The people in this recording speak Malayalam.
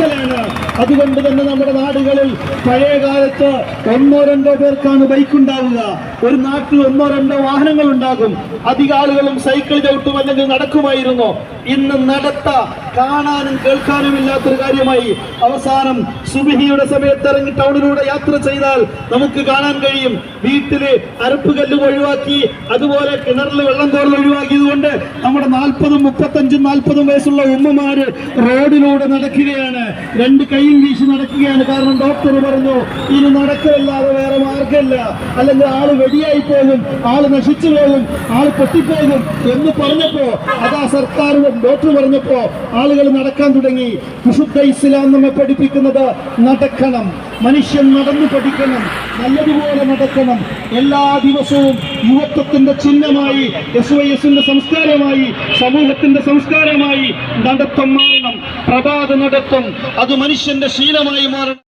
നടക്കലാണ്. അതുകൊണ്ട് തന്നെ നമ്മുടെ നാടുകളിൽ പഴയ കാലത്ത് 1-2 പേർക്കാണ് ബൈക്ക് ഉണ്ടാവുക. ഒരു നാട്ടിൽ 1-2 വാഹനങ്ങൾ ഉണ്ടാകും. അധികം ആളുകളും സൈക്കിൾ ചവിട്ടും അല്ലെങ്കിൽ നടക്കുമായിരുന്നു. ഇന്ന് നടത്ത കാണാനും കേൾക്കാനും ഇല്ലാത്തൊരു കാര്യമായി. അവസാനം സുബഹിയുടെ സമയത്ത് ഇറങ്ങി ടൗണിലൂടെ യാത്ര ചെയ്താൽ നമുക്ക് കാണാൻ കഴിയും, വീട്ടില് അരപ്പുകല്ല് ഒഴിവാക്കി, അതുപോലെ കിണറിൽ വെള്ളം കോരൽ ഒഴിവാക്കിയതുകൊണ്ട് നമ്മുടെ 40, 35, 40 വയസ്സുള്ള ഉമ്മമാര് റോഡിലൂടെ നടക്കുകയാണ്. 2 കൈയും വീശി നടക്കുകയാണ്. കാരണം ഡോക്ടർ പറഞ്ഞു ഇനി നടക്കല്ലാതെ വേറെ മാർഗമില്ല, അല്ലെങ്കിൽ ആള് വെടിയായി പോകും, ആള് നശിച്ചു പോകും, ആള് പൊട്ടിപ്പോകും എന്ന് പറഞ്ഞപ്പോ, അതാ സർക്കാർ ഡോക്ടർ പറഞ്ഞപ്പോ ആളുകൾ നടക്കാൻ തുടങ്ങി. വിശുദ്ധ ഇസ്ലാം നമ്മെ പഠിപ്പിക്കുന്നത് നടക്കണം, മനുഷ്യൻ നടന്നു പഠിക്കണം, നല്ലതുപോലെ നടക്കണം. എല്ലാ ദിവസവും യുവത്വത്തിന്റെ ചിഹ്നമായി, SYSന്റെ സംസ്കാരമായി, സമൂഹത്തിന്റെ സംസ്കാരമായി നടത്തം മാറണം. പ്രഭാത നടത്തം അത് മനുഷ്യന്റെ ശീലമായി മാറണം.